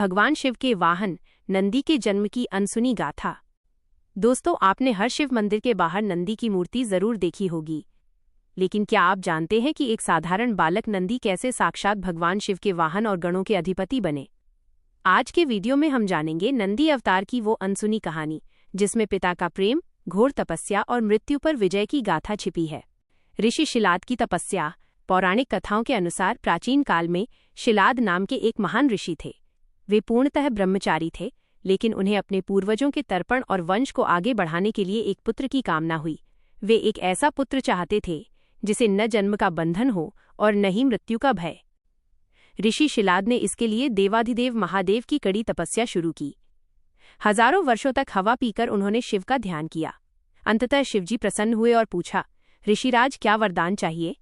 भगवान शिव के वाहन नंदी के जन्म की अनसुनी गाथा। दोस्तों, आपने हर शिव मंदिर के बाहर नंदी की मूर्ति जरूर देखी होगी, लेकिन क्या आप जानते हैं कि एक साधारण बालक नंदी कैसे साक्षात भगवान शिव के वाहन और गणों के अधिपति बने? आज के वीडियो में हम जानेंगे नंदी अवतार की वो अनसुनी कहानी, जिसमें पिता का प्रेम, घोर तपस्या और मृत्यु पर विजय की गाथा छिपी है। ऋषि शिलाद की तपस्या। पौराणिक कथाओं के अनुसार प्राचीन काल में शिलाद नाम के एक महान ऋषि थे। वे पूर्णतः ब्रह्मचारी थे, लेकिन उन्हें अपने पूर्वजों के तर्पण और वंश को आगे बढ़ाने के लिए एक पुत्र की कामना हुई। वे एक ऐसा पुत्र चाहते थे जिसे न जन्म का बंधन हो और न ही मृत्यु का भय। ऋषि शिलाद ने इसके लिए देवाधिदेव महादेव की कड़ी तपस्या शुरू की। हजारों वर्षों तक हवा पीकर उन्होंने शिव का ध्यान किया। अंततः शिवजी प्रसन्न हुए और पूछा, ऋषिराज, क्या वरदान चाहिए?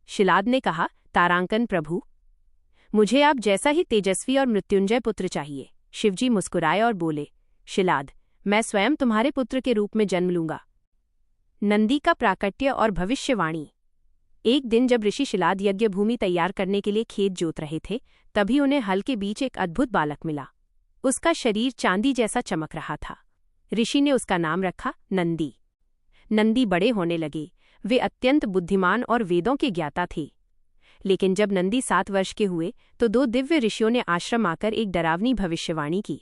शिलाद ने कहा, तारांकन प्रभु, मुझे आप जैसा ही तेजस्वी और मृत्युंजय पुत्र चाहिए। शिवजी मुस्कुराए और बोले, शिलाद, मैं स्वयं तुम्हारे पुत्र के रूप में जन्म लूंगा। नंदी का प्राकट्य और भविष्यवाणी। एक दिन जब ऋषि शिलाद यज्ञ भूमि तैयार करने के लिए खेत जोत रहे थे, तभी उन्हें हल के बीच एक अद्भुत बालक मिला। उसका शरीर चांदी जैसा चमक रहा था। ऋषि ने उसका नाम रखा नंदी। नंदी बड़े होने लगे। वे अत्यंत बुद्धिमान और वेदों के ज्ञाता थे। लेकिन जब नंदी 7 वर्ष के हुए तो 2 दिव्य ऋषियों ने आश्रम आकर एक डरावनी भविष्यवाणी की।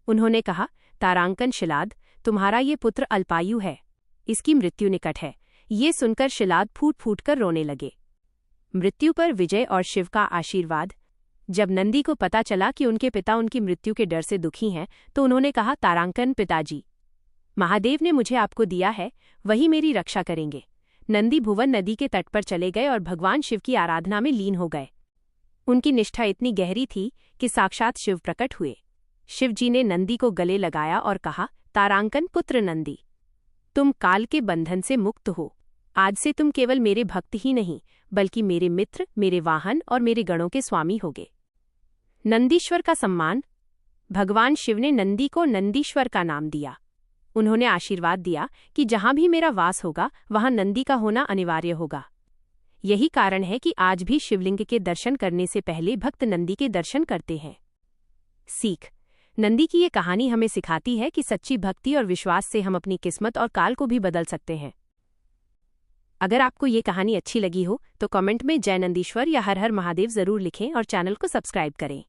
उन्होंने कहा, तारांकन शिलाद, तुम्हारा ये पुत्र अल्पायु है, इसकी मृत्यु निकट है। ये सुनकर शिलाद फूट फूट कर रोने लगे। मृत्यु पर विजय और शिव का आशीर्वाद। जब नंदी को पता चला कि उनके पिता उनकी मृत्यु के डर से दुखी हैं, तो उन्होंने कहा, तारांकन पिताजी, महादेव ने मुझे आपको दिया है, वही मेरी रक्षा करेंगे। नंदी भुवन नदी के तट पर चले गए और भगवान शिव की आराधना में लीन हो गए। उनकी निष्ठा इतनी गहरी थी कि साक्षात शिव प्रकट हुए। शिवजी ने नंदी को गले लगाया और कहा, तारांकन पुत्र नंदी, तुम काल के बंधन से मुक्त हो। आज से तुम केवल मेरे भक्त ही नहीं, बल्कि मेरे मित्र, मेरे वाहन और मेरे गणों के स्वामी होगे। नंदीश्वर का सम्मान। भगवान शिव ने नंदी को नंदीश्वर का नाम दिया। उन्होंने आशीर्वाद दिया कि जहां भी मेरा वास होगा, वहां नंदी का होना अनिवार्य होगा। यही कारण है कि आज भी शिवलिंग के दर्शन करने से पहले भक्त नंदी के दर्शन करते हैं। सीख। नंदी की ये कहानी हमें सिखाती है कि सच्ची भक्ति और विश्वास से हम अपनी किस्मत और काल को भी बदल सकते हैं। अगर आपको ये कहानी अच्छी लगी हो तो कमेंट में जय नंदीश्वर या हर हर महादेव जरूर लिखें और चैनल को सब्सक्राइब करें।